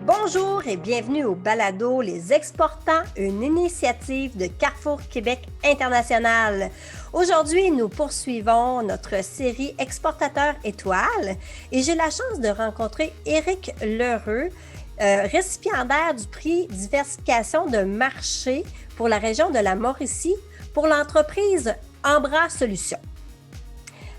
Bonjour et bienvenue au balado Les Exportants, une initiative de Carrefour Québec International. Aujourd'hui, nous poursuivons notre série Exportateurs étoiles et j'ai la chance de rencontrer Éric L'Heureux, récipiendaire du prix Diversification de marché pour la région de la Mauricie pour l'entreprise Ambra Solutions.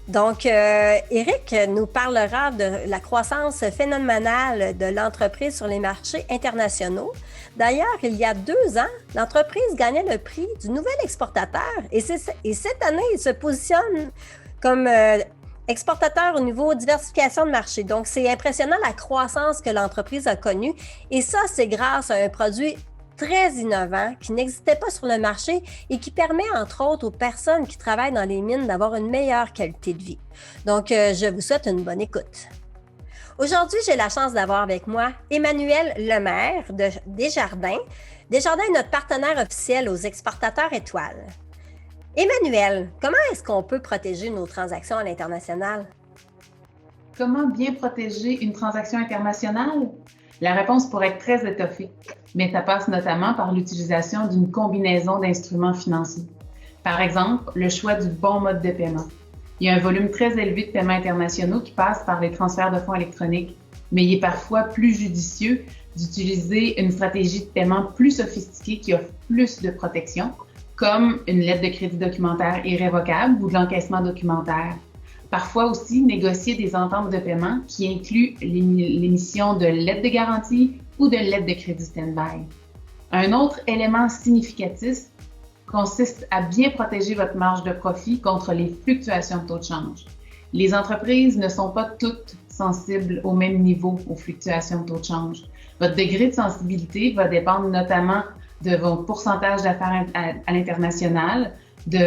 Donc, Éric nous parlera de la croissance phénoménale de l'entreprise sur les marchés internationaux. D'ailleurs, il y a 2 ans, l'entreprise gagnait le prix du nouvel exportateur et cette année, il se positionne comme exportateur au niveau diversification de marché. Donc, c'est impressionnant la croissance que l'entreprise a connue et ça, c'est grâce à un produit très innovant, qui n'existait pas sur le marché et qui permet, entre autres, aux personnes qui travaillent dans les mines d'avoir une meilleure qualité de vie. Donc, je vous souhaite une bonne écoute. Aujourd'hui, j'ai la chance d'avoir avec moi Emmanuel Lemaire de Desjardins. Desjardins est notre partenaire officiel aux exportateurs étoiles. Emmanuel, comment est-ce qu'on peut protéger nos transactions à l'international? Comment bien protéger une transaction internationale? La réponse pourrait être très étoffée, mais ça passe notamment par l'utilisation d'une combinaison d'instruments financiers. Par exemple, le choix du bon mode de paiement. Il y a un volume très élevé de paiements internationaux qui passe par les transferts de fonds électroniques, mais il est parfois plus judicieux d'utiliser une stratégie de paiement plus sophistiquée qui offre plus de protection, comme une lettre de crédit documentaire irrévocable ou de l'encaissement documentaire. Parfois aussi, négocier des ententes de paiement qui incluent l'émission de lettres de garantie ou de lettres de crédit stand-by. Un autre élément significatif consiste à bien protéger votre marge de profit contre les fluctuations de taux de change. Les entreprises ne sont pas toutes sensibles au même niveau aux fluctuations de taux de change. Votre degré de sensibilité va dépendre notamment de vos pourcentages d'affaires à l'international, du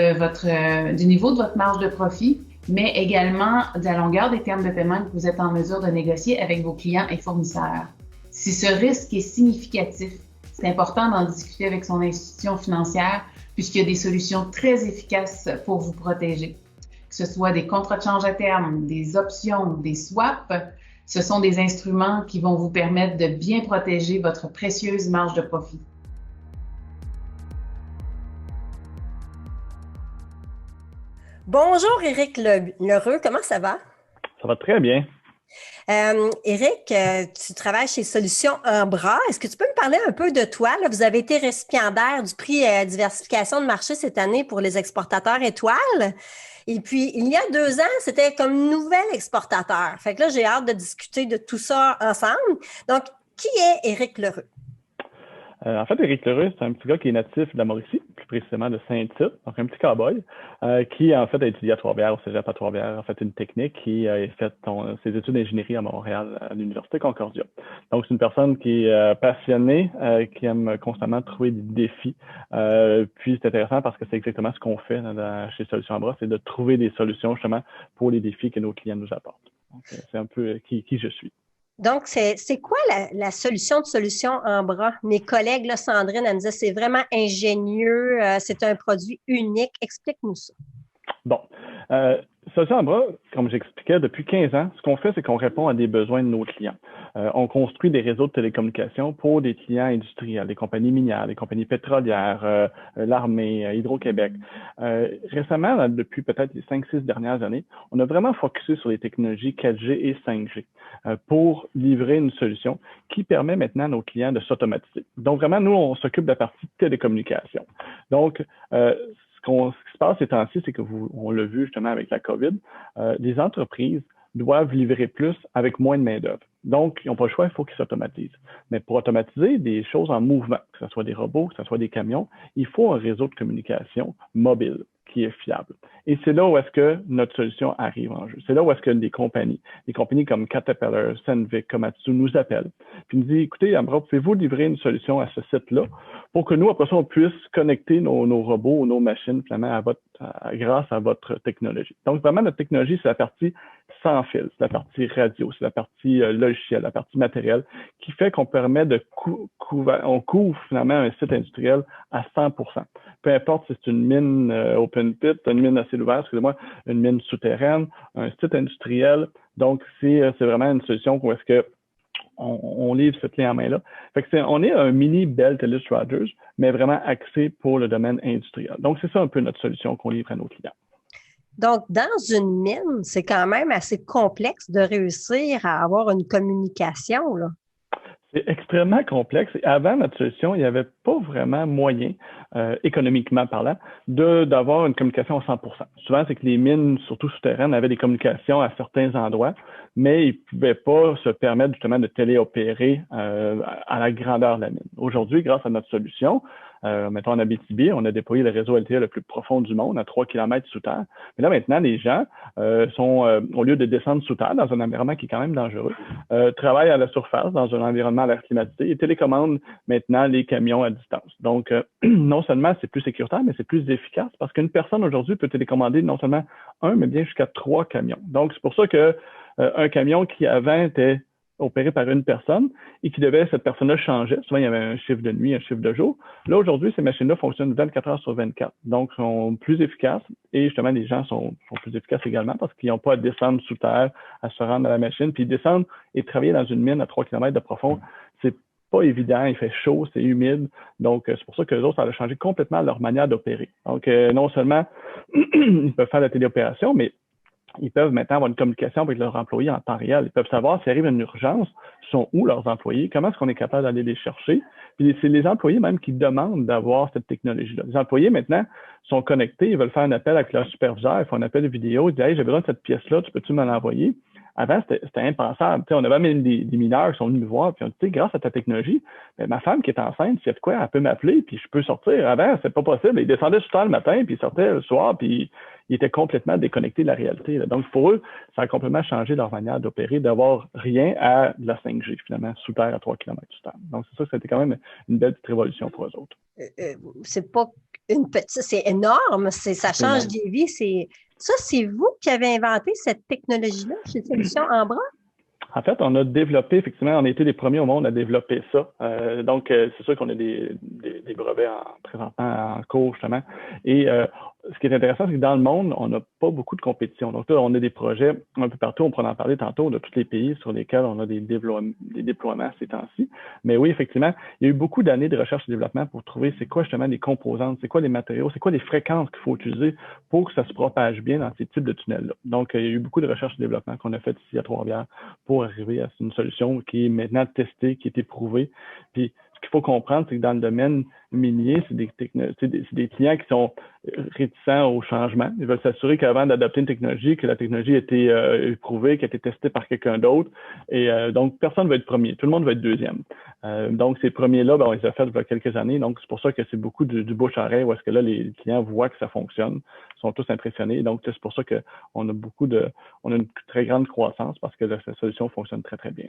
niveau de votre marge de profit, mais également de la longueur des termes de paiement que vous êtes en mesure de négocier avec vos clients et fournisseurs. Si ce risque est significatif, c'est important d'en discuter avec son institution financière puisqu'il y a des solutions très efficaces pour vous protéger. Que ce soit des contrats de change à terme, des options, des swaps, ce sont des instruments qui vont vous permettre de bien protéger votre précieuse marge de profit. Bonjour Éric L'Heureux, comment ça va? Ça va très bien. Éric, tu travailles chez Solutions Ambra. Est-ce que tu peux me parler un peu de toi? Là, vous avez été récipiendaire du prix Diversification de marché cette année pour les exportateurs étoiles. Et puis, il y a 2 ans, c'était comme nouvel exportateur. Fait que là, j'ai hâte de discuter de tout ça ensemble. Donc, qui est Éric L'Heureux? En fait, Éric L'Heureux, c'est un petit gars qui est natif de la Mauricie, plus précisément de Saint-Tite, donc un petit cow-boy, qui en fait a étudié à Trois-Rivières, au cégep à Trois-Rivières, en fait une technique, qui a fait ses études d'ingénierie à Montréal, à l'Université Concordia. Donc, c'est une personne qui est passionnée, qui aime constamment trouver des défis. Puis, c'est intéressant parce que c'est exactement ce qu'on fait chez Solutions Ambra, c'est de trouver des solutions justement pour les défis que nos clients nous apportent. Donc, c'est un peu qui je suis. Donc, c'est quoi la solution de Solutions Ambra? Mes collègues, là, Sandrine, elle me disait c'est vraiment ingénieux, c'est un produit unique. Explique-nous ça. Bon. Solutions Ambra, comme j'expliquais, depuis 15 ans, ce qu'on fait, c'est qu'on répond à des besoins de nos clients. On construit des réseaux de télécommunications pour des clients industriels, des compagnies minières, des compagnies pétrolières, l'armée, Hydro-Québec. Récemment, depuis peut-être les 5-6 dernières années, on a vraiment focusé sur les technologies 4G et 5G pour livrer une solution qui permet maintenant à nos clients de s'automatiser. Donc vraiment, nous, on s'occupe de la partie télécommunication. Donc, ce qui se passe ces temps-ci, c'est que on l'a vu justement avec la COVID, les entreprises doivent livrer plus avec moins de main-d'œuvre. Donc, ils n'ont pas le choix, il faut qu'ils s'automatisent. Mais pour automatiser des choses en mouvement, que ce soit des robots, que ce soit des camions, il faut un réseau de communication mobile qui est fiable. Et c'est là où est-ce que notre solution arrive en jeu. C'est là où est-ce que des compagnies comme Caterpillar, Sandvik, Komatsu nous appellent, puis nous disent, écoutez, Ambra, pouvez-vous livrer une solution à ce site-là pour que nous, après ça, on puisse connecter nos robots ou nos machines finalement grâce à votre technologie. Donc, vraiment, notre technologie, c'est la partie sans fil, c'est la partie radio, c'est la partie logicielle, la partie matérielle, qui fait qu'on permet on couvre finalement un site industriel à 100%. Peu importe si c'est une mine open pit, une mine à ciel ouvert, excusez-moi, une mine souterraine, un site industriel. Donc, c'est vraiment une solution où est-ce que on livre cette clé en main-là. Fait que on est un mini Bell TELUS Rogers, mais vraiment axé pour le domaine industriel. Donc, c'est ça un peu notre solution qu'on livre à nos clients. Donc, dans une mine, c'est quand même assez complexe de réussir à avoir une communication, là. C'est extrêmement complexe. Et avant notre solution, il n'y avait pas vraiment moyen, économiquement parlant, d'avoir une communication à 100%. Souvent, c'est que les mines, surtout souterraines, avaient des communications à certains endroits, mais ils ne pouvaient pas se permettre justement de téléopérer à la grandeur de la mine. Aujourd'hui, grâce à notre solution, mettons en Abitibi, on a déployé le réseau LTE le plus profond du monde, à 3 km sous terre. Mais là, maintenant, les gens au lieu de descendre sous terre dans un environnement qui est quand même dangereux, travaillent à la surface dans un environnement à l'air climatisé et télécommandent maintenant les camions à distance. Donc, non seulement c'est plus sécuritaire, mais c'est plus efficace parce qu'une personne aujourd'hui peut télécommander non seulement un, mais bien jusqu'à 3 camions. Donc, c'est pour ça que un camion qui avant était opéré par une personne et qui devait, cette personne-là changeait. Souvent, il y avait un chiffre de nuit, un chiffre de jour. Là, aujourd'hui, ces machines-là fonctionnent 24 heures sur 24. Donc, sont plus efficaces et justement, les gens sont plus efficaces également parce qu'ils n'ont pas à descendre sous terre, à se rendre à la machine. Puis descendre et travailler dans une mine à 3 km de profond, c'est pas évident, il fait chaud, c'est humide. Donc, c'est pour ça que les autres, ça a changé complètement leur manière d'opérer. Donc, non seulement ils peuvent faire la téléopération, mais ils peuvent maintenant avoir une communication avec leurs employés en temps réel. Ils peuvent savoir s'il arrive une urgence, sont où leurs employés, comment est-ce qu'on est capable d'aller les chercher. Puis c'est les employés même qui demandent d'avoir cette technologie-là. Les employés maintenant sont connectés, ils veulent faire un appel avec leur superviseur, ils font un appel vidéo, ils disent « Hey, j'ai besoin de cette pièce-là, tu peux-tu me l'envoyer? » Avant, c'était impensable. T'sais, on avait même des mineurs qui sont venus me voir, puis on dit, grâce à ta technologie, ben, ma femme qui est enceinte, s'il y a de quoi, elle peut m'appeler, puis je peux sortir. Avant, c'est pas possible. Ils descendaient sur terre le matin, puis ils sortaient le soir, puis ils étaient complètement déconnectés de la réalité. Là. Donc, pour eux, ça a complètement changé leur manière d'opérer, d'avoir rien à de la 5G, finalement, sous terre à 3 km sous terre. Donc, c'est ça, c'était quand même une belle petite révolution pour eux autres. C'est pas une petite, c'est énorme, ça change des vies. Ça, c'est vous qui avez inventé cette technologie-là chez Solutions Ambra? En fait, on a développé, effectivement, on a été les premiers au monde à développer ça. Donc, c'est sûr qu'on a des brevets présentement en cours, justement. Et ce qui est intéressant, c'est que dans le monde, on n'a pas beaucoup de compétition. Donc là, on a des projets un peu partout. On pourra en parler tantôt de tous les pays sur lesquels on a des déploiements ces temps-ci. Mais oui, effectivement, il y a eu beaucoup d'années de recherche et développement pour trouver c'est quoi justement les composantes, c'est quoi les matériaux, c'est quoi les fréquences qu'il faut utiliser pour que ça se propage bien dans ces types de tunnels-là. Donc, il y a eu beaucoup de recherche et développement qu'on a fait ici à Trois-Rivières pour arriver à une solution qui est maintenant testée, qui est éprouvée. Puis, ce qu'il faut comprendre, c'est que dans le domaine minier, c'est des clients qui sont réticents au changement. Ils veulent s'assurer qu'avant d'adopter une technologie, que la technologie a été éprouvée, qu'elle a été testée par quelqu'un d'autre. Et donc, personne ne va être premier. Tout le monde va être deuxième. Donc, ces premiers-là, on les a faits il y a quelques années. Donc, c'est pour ça que c'est beaucoup du bouche-à-oreille où est-ce que là, les clients voient que ça fonctionne, sont tous impressionnés. Donc, c'est pour ça qu'on a on a une très grande croissance parce que la solution fonctionne très, très bien.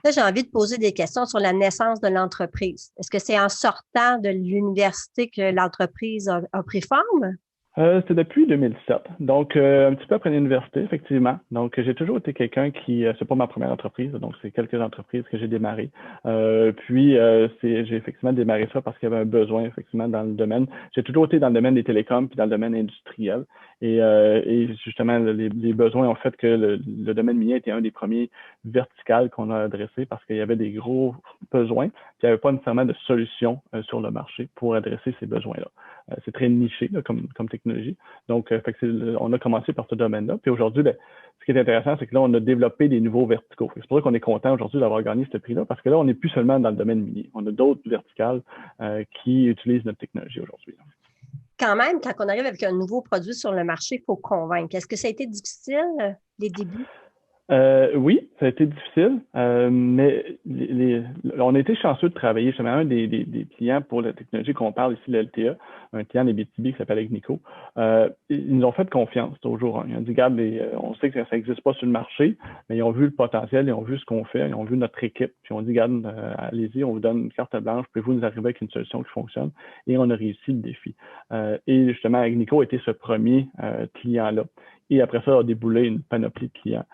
Là, j'ai envie de poser des questions sur la naissance de l'entreprise. Est-ce que c'est en sortant de l'université que l'entreprise a pris forme? C'est depuis 2007. Donc, un petit peu après l'université, effectivement. Donc, j'ai toujours été quelqu'un qui, c'est pas ma première entreprise, donc c'est quelques entreprises que j'ai démarrées. Puis, j'ai effectivement démarré ça parce qu'il y avait un besoin, effectivement, dans le domaine. J'ai toujours été dans le domaine des télécoms puis dans le domaine industriel. Et justement, les besoins ont fait que le domaine minier était un des premiers verticales qu'on a adressé parce qu'il y avait des gros besoins. Puis, il n'y avait pas nécessairement de solution sur le marché pour adresser ces besoins-là. C'est très niché là, comme technologie. Donc, on a commencé par ce domaine-là. Puis aujourd'hui, ce qui est intéressant, c'est que là, on a développé des nouveaux verticaux. C'est pour ça qu'on est content aujourd'hui d'avoir gagné ce prix-là, parce que là, on n'est plus seulement dans le domaine minier. On a d'autres verticales qui utilisent notre technologie aujourd'hui. Quand même, quand on arrive avec un nouveau produit sur le marché, il faut convaincre. Est-ce que ça a été difficile, les débuts? Oui, ça a été difficile, mais on a été chanceux de travailler. J'avais un des clients pour la technologie qu'on parle ici, le LTE, un client des BTB qui s'appelle Agnico. Ils nous ont fait confiance au jour 1. Ils ont dit, regarde, on sait que ça n'existe pas sur le marché, mais ils ont vu le potentiel, ils ont vu ce qu'on fait, ils ont vu notre équipe, puis ils ont dit, regarde, allez-y, on vous donne une carte blanche, pouvez-vous nous arriver avec une solution qui fonctionne? Et on a réussi le défi. Et justement, Agnico était ce premier client-là Et après ça, a déboulé une panoplie de clients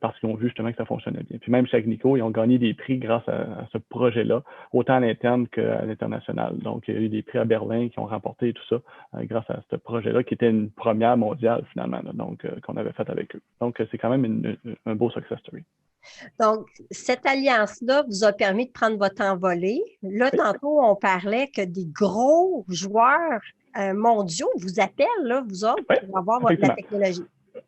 parce qu'ils ont vu justement que ça fonctionnait bien. Puis même chez Agnico, ils ont gagné des prix grâce à ce projet-là, autant à l'interne qu'à l'international. Donc, il y a eu des prix à Berlin qui ont remporté tout ça grâce à ce projet-là, qui était une première mondiale finalement, là, donc qu'on avait fait avec eux. Donc, c'est quand même un beau success story. Donc, cette alliance-là vous a permis de prendre votre envolée. Là, tantôt, on parlait que des gros joueurs mondiaux vous appellent, là, vous autres, pour avoir la technologie.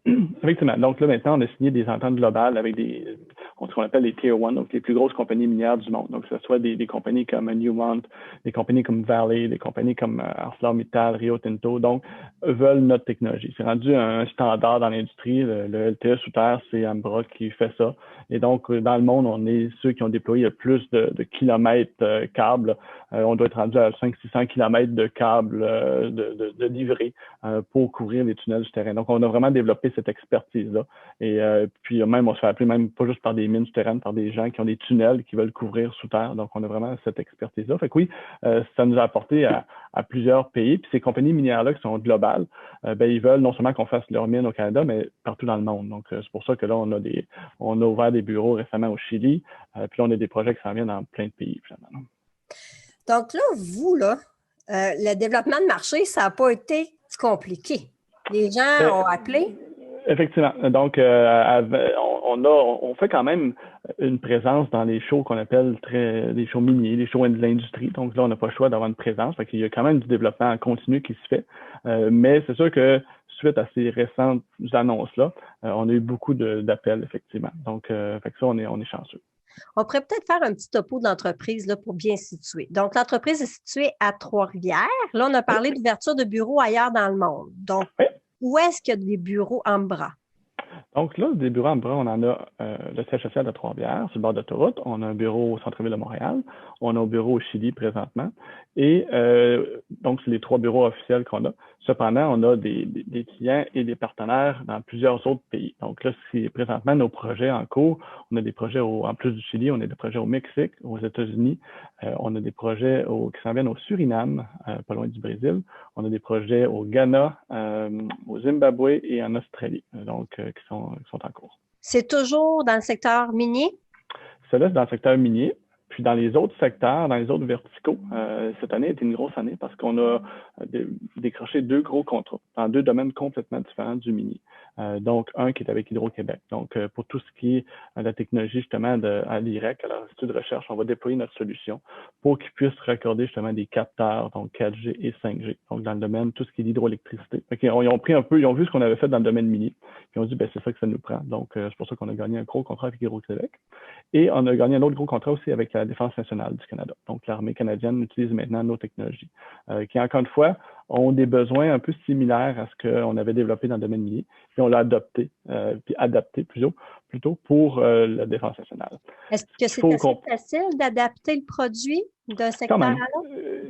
Effectivement. Donc là, maintenant, on a signé des ententes globales avec ce qu'on appelle les Tier 1, donc les plus grosses compagnies minières du monde. Donc, que ce soit des compagnies comme Newmont, des compagnies comme Vale, des compagnies comme ArcelorMittal, Rio Tinto, donc, veulent notre technologie. C'est rendu un standard dans l'industrie. Le LTE sous terre, c'est Ambra qui fait ça. Et donc, dans le monde, on est ceux qui ont déployé le plus de kilomètres câbles. On doit être rendu à 500-600 kilomètres de câbles de livrés pour couvrir les tunnels du terrain. Donc, on a vraiment développé cette expertise-là. Et puis, même, on se fait appeler même pas juste par des mines souterraines, par des gens qui ont des tunnels qui veulent couvrir sous terre. Donc, on a vraiment cette expertise-là. Fait que oui, ça nous a apporté à plusieurs pays. Puis, ces compagnies minières-là qui sont globales, ils veulent non seulement qu'on fasse leurs mines au Canada, mais partout dans le monde. Donc, c'est pour ça que là, on a ouvert des bureaux récemment au Chili. Puis là, on a des projets qui s'en viennent dans plein de pays, finalement. Donc là, vous, là, le développement de marché, ça n'a pas été compliqué. Les gens ont appelé. Effectivement. Donc, on fait quand même une présence dans les shows qu'on appelle les shows miniers, les shows de l'industrie. Donc là, on n'a pas le choix d'avoir une présence. Fait qu'il y a quand même du développement en continu qui se fait. Mais c'est sûr que suite à ces récentes annonces-là, on a eu beaucoup d'appels, effectivement. Donc, fait que ça, on est chanceux. On pourrait peut-être faire un petit topo de l'entreprise là, pour bien situer. Donc, l'entreprise est située à Trois-Rivières. Là, on a parlé d'ouverture de bureaux ailleurs dans le monde. Donc, où est-ce qu'il y a des bureaux Ambra? Donc là, des bureaux Ambra, on en a le siège social de Trois-Rivières, sur le bord d'autoroute. On a un bureau au centre-ville de Montréal. On a un bureau au Chili présentement. Et donc, c'est les 3 bureaux officiels qu'on a. Cependant, on a des clients et des partenaires dans plusieurs autres pays. Donc là, c'est présentement nos projets en cours. On a des projets en plus du Chili, on a des projets au Mexique, aux États-Unis. On a des projets qui s'en viennent au Suriname, pas loin du Brésil. On a des projets au Ghana, au Zimbabwe et en Australie, donc qui sont en cours. C'est toujours dans le secteur minier? Cela, c'est dans le secteur minier. Puis dans les autres secteurs, dans les autres verticaux, cette année a été une grosse année parce qu'on a décroché 2 gros contrats dans 2 domaines complètement différents du minier. Donc, un qui est avec Hydro-Québec. Donc, pour tout ce qui est la technologie justement à l'IREC, à l'Institut de recherche, on va déployer notre solution pour qu'ils puissent raccorder justement des capteurs, donc 4G et 5G. Donc, dans le domaine, tout ce qui est l'hydroélectricité. Ils ont pris un peu, ils ont vu ce qu'on avait fait dans le domaine minier. Ils ont dit, c'est ça que ça nous prend. Donc, c'est pour ça qu'on a gagné un gros contrat avec Hydro-Québec. Et on a gagné un autre gros contrat aussi avec la Défense nationale du Canada. Donc, l'armée canadienne utilise maintenant nos technologies, qui, encore une fois, ont des besoins un peu similaires à ce qu'on avait développé dans le domaine minier, puis on l'a adapté plutôt pour la Défense nationale. Est-ce que c'est assez facile d'adapter le produit d'un secteur à l'autre?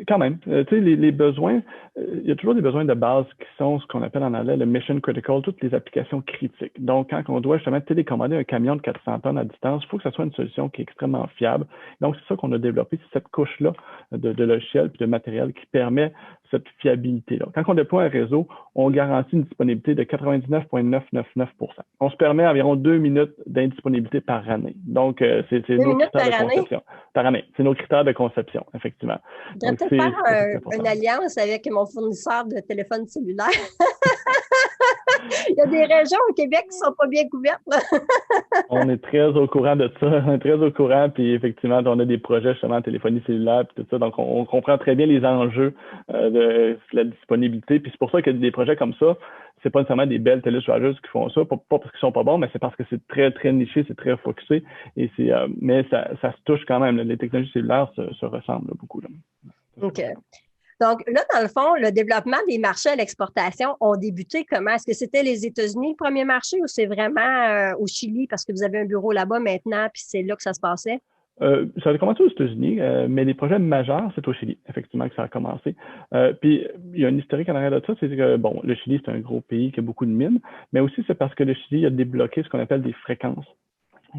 Quand même. Tu sais, les besoins, il y a toujours des besoins de base qui sont ce qu'on appelle en anglais le mission critical, toutes les applications critiques. Donc, quand on doit justement télécommander un camion de 400 tonnes à distance, il faut que ce soit une solution qui est extrêmement fiable. Donc, c'est ça qu'on a développé, c'est cette couche-là de logiciel et de matériel qui permet cette fiabilité-là. Quand on déploie un réseau, on garantit une disponibilité de 99,999 %. On se permet environ 2 minutes d'indisponibilité par année. Donc, c'est nos critères de conception. Par année. C'est nos critères de conception, effectivement. Je devrais peut-être faire une alliance avec mon fournisseur de téléphone cellulaire. Il y a des régions au Québec qui ne sont pas bien couvertes. On est très au courant de ça. On est très au courant. Puis effectivement, on a des projets justement en téléphonie cellulaire et tout ça. Donc, on comprend très bien les enjeux de la disponibilité. Puis c'est pour ça que des projets comme ça, c'est pas nécessairement des belles téléchargeuses qui font ça, pas parce qu'ils sont pas bons, mais c'est parce que c'est très, très niché, c'est très focusé. Et mais ça se touche quand même. Les technologies cellulaires se ressemblent beaucoup. Là. OK. Donc là, dans le fond, le développement des marchés à l'exportation ont débuté comment? Est-ce que c'était les États-Unis le premier marché ou c'est vraiment au Chili parce que vous avez un bureau là-bas maintenant puis c'est là que ça se passait? Ça a commencé aux États-Unis, mais les projets majeurs, c'est au Chili, effectivement, que ça a commencé. Puis, il y a une historique en arrière de ça, c'est que, bon, le Chili, c'est un gros pays qui a beaucoup de mines, mais aussi c'est parce que le Chili a débloqué ce qu'on appelle des fréquences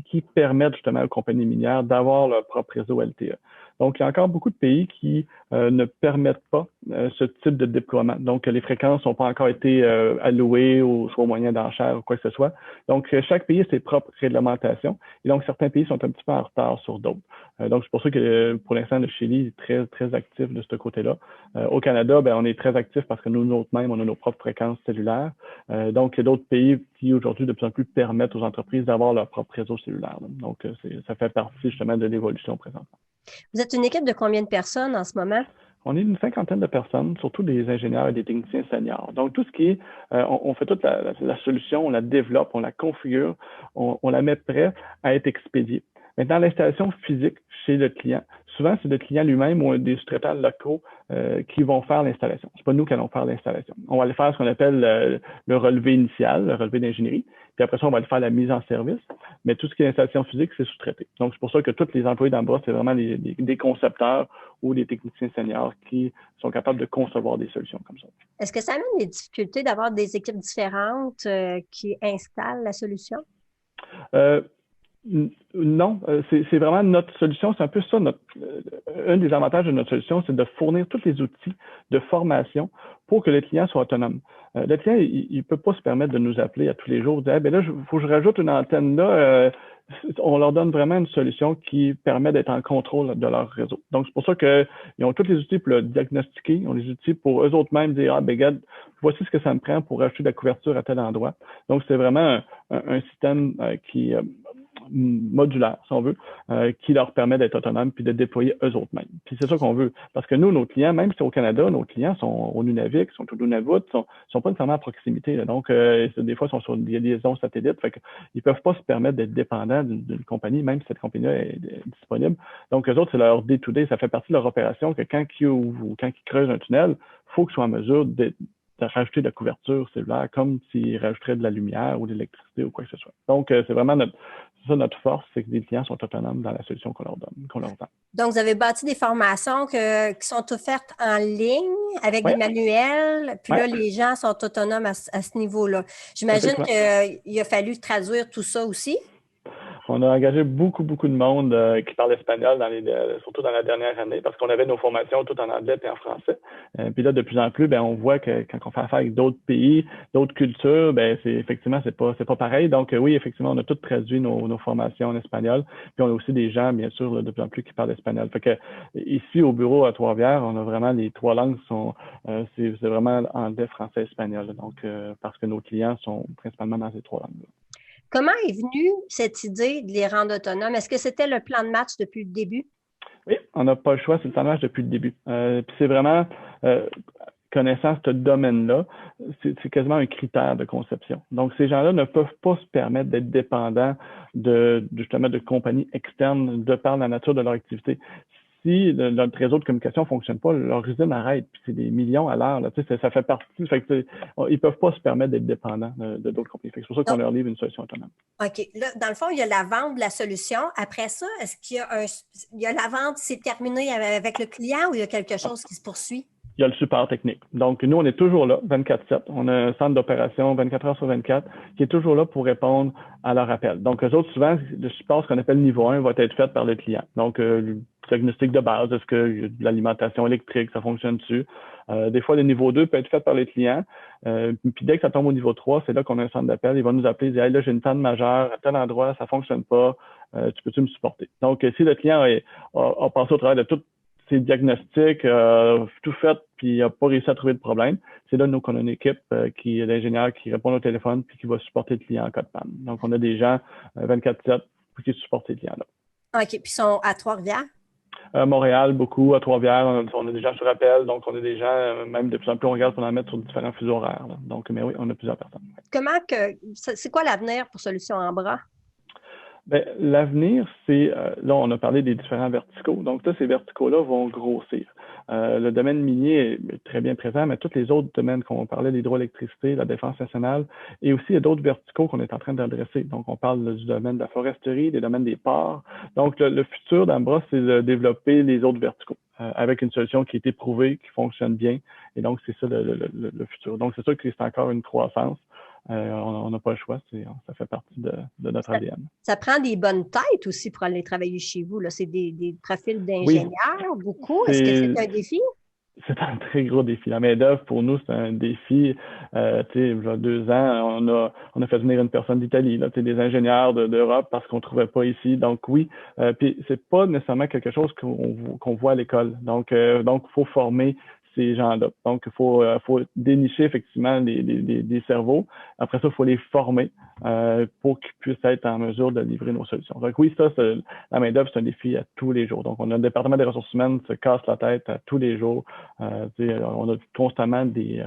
qui permettent justement aux compagnies minières d'avoir leur propre réseau LTE. Donc, il y a encore beaucoup de pays qui ne permettent pas ce type de déploiement. Donc, les fréquences n'ont pas encore été allouées soit au moyen d'enchères ou quoi que ce soit. Donc, chaque pays a ses propres réglementations. Et donc, certains pays sont un petit peu en retard sur d'autres. Donc, c'est pour ça que pour l'instant, le Chili est très, très actif de ce côté-là. Au Canada, on est très actif parce que nous autres mêmes, on a nos propres fréquences cellulaires. Donc, il y a d'autres pays qui aujourd'hui de plus en plus permettent aux entreprises d'avoir leur propre réseau cellulaire. Donc, ça fait partie justement de l'évolution présente. Vous êtes une équipe de combien de personnes en ce moment? On est une cinquantaine de personnes, surtout des ingénieurs et des techniciens seniors. Donc, tout ce qui est, on fait toute la solution, on la développe, on la configure, on la met prêt à être expédiée. Maintenant, l'installation physique chez le client, souvent, c'est le client lui-même ou des sous-traitants locaux qui vont faire l'installation. C'est pas nous qui allons faire l'installation. On va aller faire ce qu'on appelle le relevé initial, le relevé d'ingénierie. Puis après ça, on va aller faire la mise en service. Mais tout ce qui est installation physique, c'est sous-traité. Donc, c'est pour ça que tous les employés d'Ambra, c'est vraiment des concepteurs ou des techniciens seniors qui sont capables de concevoir des solutions comme ça. Est-ce que ça amène des difficultés d'avoir des équipes différentes qui installent la solution? Non, c'est vraiment notre solution. C'est un peu ça. Un des avantages de notre solution, c'est de fournir tous les outils de formation pour que le client soit autonome. Le client, il peut pas se permettre de nous appeler à tous les jours, dire, là, faut que je rajoute une antenne là. On leur donne vraiment une solution qui permet d'être en contrôle de leur réseau. Donc, c'est pour ça qu'ils ont tous les outils pour le diagnostiquer, ils ont les outils pour eux autres mêmes dire, regarde, voici ce que ça me prend pour acheter de la couverture à tel endroit. Donc, c'est vraiment un système qui modulaire, si on veut, qui leur permet d'être autonomes puis de déployer eux autres mêmes. Puis c'est ça qu'on veut. Parce que nous, nos clients, même si au Canada, nos clients sont au Nunavik, sont au Nunavut, sont pas nécessairement à proximité. Là. Donc, des fois, ils sont sur des liaisons satellites. Fait qu'ils peuvent pas se permettre d'être dépendants d'une compagnie, même si cette compagnie-là est disponible. Donc, eux autres, c'est leur day-to-day. Ça fait partie de leur opération que quand ils creusent un tunnel, il faut qu'ils soient en mesure de rajouter de la couverture cellulaire comme s'ils rajouteraient de la lumière ou de l'électricité ou quoi que ce soit. Donc, c'est vraiment notre force, c'est que les clients sont autonomes dans la solution qu'on leur donne, qu'on leur vend. Donc, vous avez bâti des formations qui sont offertes en ligne avec des manuels, puis là, les gens sont autonomes à ce niveau-là. J'imagine qu'il a fallu traduire tout ça aussi. On a engagé beaucoup de monde qui parle espagnol, surtout dans la dernière année, parce qu'on avait nos formations tout en anglais et en français. Puis là, de plus en plus, on voit que quand on fait affaire avec d'autres pays, d'autres cultures, c'est pas pareil. Donc oui, effectivement, on a tout traduit nos formations en espagnol. Puis on a aussi des gens, bien sûr, de plus en plus qui parlent espagnol. Fait que ici, au bureau à Trois-Rivières, on a vraiment les trois langues c'est vraiment anglais, français, espagnol. Donc, parce que nos clients sont principalement dans ces trois langues-là. Comment est venue cette idée de les rendre autonomes? Est-ce que c'était le plan de match depuis le début? Oui, on n'a pas le choix, c'est le plan de match depuis le début. Puis c'est vraiment, connaissant ce domaine-là, c'est quasiment un critère de conception. Donc, ces gens-là ne peuvent pas se permettre d'être dépendants justement de compagnies externes de par la nature de leur activité. Si notre réseau de communication ne fonctionne pas, leur usine arrête, puis c'est des millions à l'heure. Ça fait partie. Fait que ils ne peuvent pas se permettre d'être dépendants de d'autres compagnies. C'est pour ça qu'on leur livre une solution autonome. OK. Là, dans le fond, il y a la vente de la solution. Après ça, est-ce qu'il y a la vente, c'est terminé avec le client ou il y a quelque chose qui se poursuit? Il y a le support technique. Donc, nous, on est toujours là, 24/7. On a un centre d'opération 24 heures sur 24 qui est toujours là pour répondre à leur appel. Donc, eux autres, souvent, le support, ce qu'on appelle niveau 1, va être fait par le client. Donc, le diagnostic de base, est-ce qu'il y a de l'alimentation électrique, ça fonctionne dessus? Des fois, le niveau 2 peut être fait par les clients. Puis dès que ça tombe au niveau 3, c'est là qu'on a un centre d'appel. Ils vont nous appeler et dire, hey, là, j'ai une panne majeure à tel endroit, ça fonctionne pas. Tu peux-tu me supporter? Donc, si le client a passé au travers de tout ses diagnostics, tout fait, puis il n'a pas réussi à trouver de problème. C'est là, nous, qu'on a une équipe d'ingénieurs qui répondent au téléphone puis qui va supporter le client en cas de panne. Donc, on a des gens 24/7 pour qui supportent les clients-là. OK. Puis ils sont à Trois-Rivières? Montréal, beaucoup. À Trois-Rivières, on a des gens sur appel. Donc, on a des gens, même de plus en plus, on regarde pour en mettre sur différents fuseaux horaires. Là. Donc, mais oui, on a plusieurs personnes. C'est quoi l'avenir pour Solutions Ambra? L'avenir, c'est, là, on a parlé des différents verticaux. Donc, là, ces verticaux-là vont grossir. Le domaine minier est très bien présent, mais tous les autres domaines qu'on parlait, l'hydroélectricité, la défense nationale, et aussi il y a d'autres verticaux qu'on est en train d'adresser. Donc, on parle du domaine de la foresterie, des domaines des ports. Donc, le futur d'Ambra, c'est de développer les autres verticaux avec une solution qui a été prouvée, qui fonctionne bien. Et donc, c'est ça le futur. Donc, c'est sûr que c'est encore une croissance. on n'a pas le choix, ça fait partie de notre ADN. Ça prend des bonnes têtes aussi pour aller travailler chez vous, là. C'est des profils d'ingénieurs, beaucoup. Est-ce que c'est un défi? C'est un très gros défi. La main-d'œuvre, pour nous, c'est un défi. Il y a 2 ans, on a fait venir une personne d'Italie, là, des ingénieurs d'Europe parce qu'on ne trouvait pas ici. Donc oui, puis c'est pas nécessairement quelque chose qu'on voit à l'école. Donc, il faut former ces gens-là. Donc, il faut dénicher effectivement des cerveaux. Après ça, il faut les former pour qu'ils puissent être en mesure de livrer nos solutions. Donc oui, la main-d'œuvre, c'est un défi à tous les jours. Donc, on a le département des ressources humaines se casse la tête à tous les jours. On a constamment des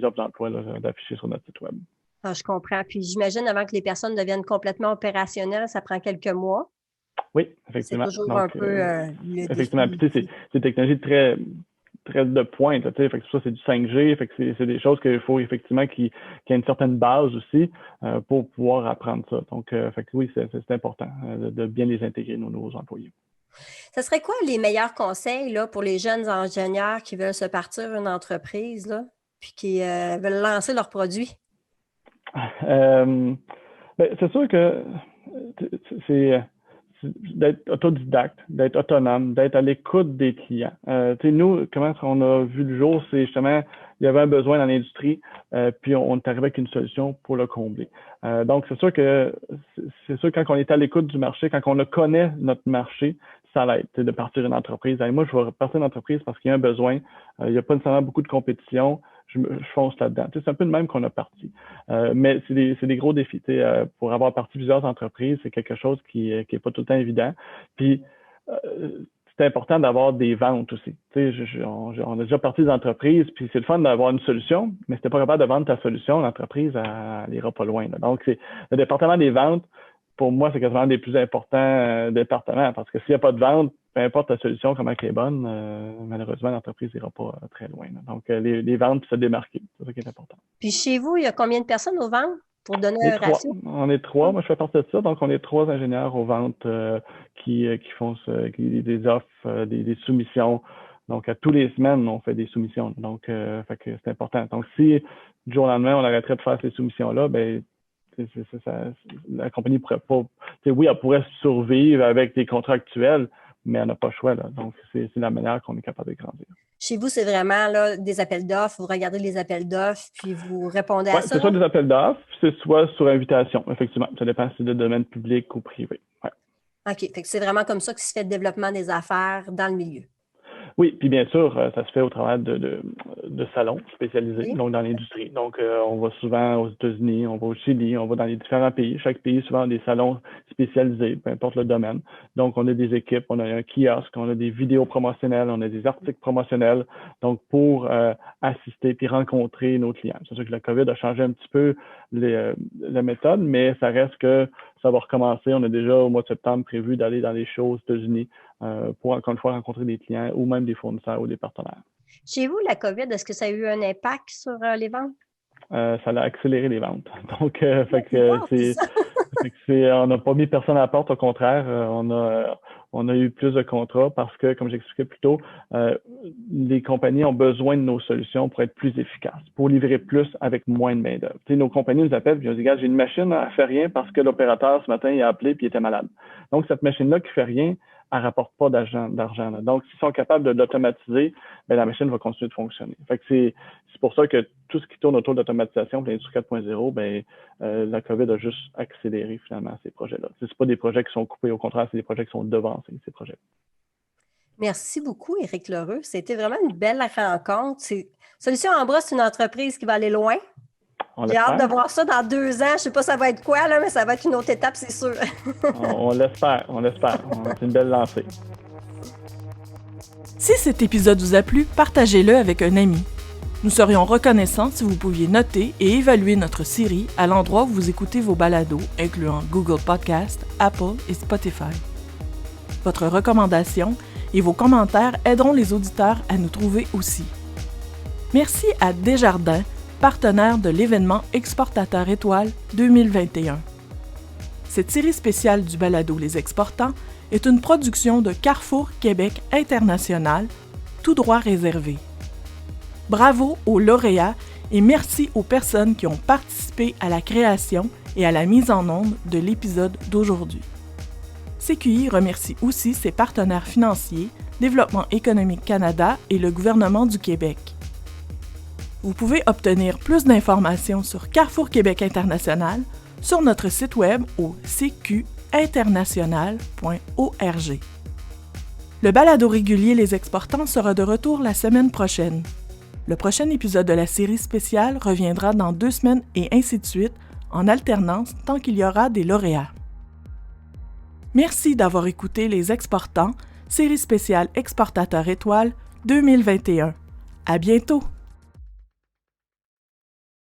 offres d'emploi d'afficher sur notre site web. Ah, je comprends. Puis j'imagine, avant que les personnes deviennent complètement opérationnelles, ça prend quelques mois. Oui, effectivement. C'est toujours un peu effectivement. Puis, c'est des technologies très de pointe, fait que ça, c'est du 5G, fait que c'est des choses qu'il faut effectivement qu'il y ait une certaine base aussi pour pouvoir apprendre ça. Donc, fait que oui, c'est important de bien les intégrer, nos nouveaux employés. Ça serait quoi les meilleurs conseils là, pour les jeunes ingénieurs qui veulent se partir une entreprise, là, puis qui veulent lancer leurs produits? C'est sûr que c'est d'être autodidacte, d'être autonome, d'être à l'écoute des clients. Nous, comment on a vu le jour, c'est justement, il y avait un besoin dans l'industrie, puis on est arrivé avec une solution pour le combler. Donc, c'est sûr quand on est à l'écoute du marché, quand on connaît notre marché, ça l'aide de partir une entreprise. Moi, je vais partir une entreprise parce qu'il y a un besoin. Il n'y a pas nécessairement beaucoup de compétition. Je fonce là-dedans. C'est un peu le même qu'on a parti. Mais c'est des gros défis. Pour avoir parti plusieurs entreprises, c'est quelque chose qui est pas tout le temps évident. Puis, c'est important d'avoir des ventes aussi. On a déjà parti des entreprises, puis c'est le fun d'avoir une solution, mais si tu n'es pas capable de vendre ta solution, l'entreprise, elle n'ira pas loin. Là. Donc, le département des ventes, pour moi, c'est quasiment des plus importants départements, parce que s'il n'y a pas de vente, peu importe ta solution, comment elle est bonne, malheureusement, l'entreprise n'ira pas très loin. Là. Donc, les ventes, puis se démarquer, c'est ça qui est important. Puis chez vous, il y a combien de personnes aux ventes pour donner un ratio? On est 3. Moi, je fais partie de ça. Donc, on est 3 ingénieurs aux ventes qui font des offres, des soumissions. Donc, à tous les semaines, on fait des soumissions. Donc, fait que c'est important. Donc, si du jour au lendemain, on arrêterait de faire ces soumissions-là, ben la compagnie pourrait pas. Oui, elle pourrait survivre avec des contrats actuels, mais elle n'a pas le choix. Là. Donc, c'est la manière qu'on est capable de grandir. Chez vous, c'est vraiment là, des appels d'offres. Vous regardez les appels d'offres, puis vous répondez à ça? C'est soit des appels d'offres, c'est soit sur invitation, effectivement. Ça dépend si c'est de domaine public ou privé. Ouais. OK. Fait que c'est vraiment comme ça que se fait le développement des affaires dans le milieu. Oui, puis bien sûr, ça se fait au travers de salons spécialisés, Oui. donc dans l'industrie. Donc, on va souvent aux États-Unis, on va au Chili, on va dans les différents pays. Chaque pays, souvent, a des salons spécialisés, peu importe le domaine. Donc, on a des équipes, on a un kiosque, on a des vidéos promotionnelles, on a des articles promotionnels, donc pour assister puis rencontrer nos clients. C'est sûr que la COVID a changé un petit peu la méthode, mais ça reste que ça va recommencer. On a déjà, au mois de septembre, prévu d'aller dans les shows aux États-Unis pour, encore une fois, rencontrer des clients ou même des fournisseurs ou des partenaires. Chez vous, la COVID, est-ce que ça a eu un impact sur les ventes? Ça a accéléré les ventes. Donc, on n'a pas mis personne à la porte. Au contraire, on a eu plus de contrats parce que, comme j'expliquais plus tôt, les compagnies ont besoin de nos solutions pour être plus efficaces, pour livrer plus avec moins de main-d'œuvre. Nos compagnies nous appellent et nous disent, regarde, j'ai une machine, elle ne fait rien parce que l'opérateur, ce matin, il a appelé et il était malade. Donc, cette machine-là qui ne fait rien, elle ne rapporte pas d'argent. Donc, s'ils sont capables de l'automatiser, ben, la machine va continuer de fonctionner. Fait que c'est pour ça que tout ce qui tourne autour de l'automatisation, l'industrie 4.0, ben, la COVID a juste accéléré finalement ces projets-là. C'est pas des projets qui sont coupés, au contraire, c'est des projets qui sont devancés, ces projets. Merci beaucoup, Éric Lheureux. C'était vraiment une belle rencontre. Solutions en Bras, c'est une entreprise qui va aller loin. J'ai hâte de voir ça dans 2 ans. Je ne sais pas ça va être quoi, là, mais ça va être une autre étape, c'est sûr. on l'espère. C'est une belle lancée. Si cet épisode vous a plu, partagez-le avec un ami. Nous serions reconnaissants si vous pouviez noter et évaluer notre série à l'endroit où vous écoutez vos balados, incluant Google Podcast, Apple et Spotify. Votre recommandation et vos commentaires aideront les auditeurs à nous trouver aussi. Merci à Desjardins, partenaire de l'événement Exportateur Étoile 2021. Cette série spéciale du balado Les Exportants est une production de Carrefour Québec International, tout droit réservé. Bravo aux lauréats Et merci aux personnes qui ont participé à la création et à la mise en onde de l'épisode d'aujourd'hui. CQI remercie aussi ses partenaires financiers, Développement économique Canada et le gouvernement du Québec. Vous pouvez obtenir plus d'informations sur Carrefour Québec International sur notre site web au cqinternational.org. Le balado régulier Les Exportants sera de retour la semaine prochaine. Le prochain épisode de la série spéciale reviendra dans 2 semaines et ainsi de suite, en alternance tant qu'il y aura des lauréats. Merci d'avoir écouté Les Exportants, série spéciale Exportateur Étoile 2021. À bientôt!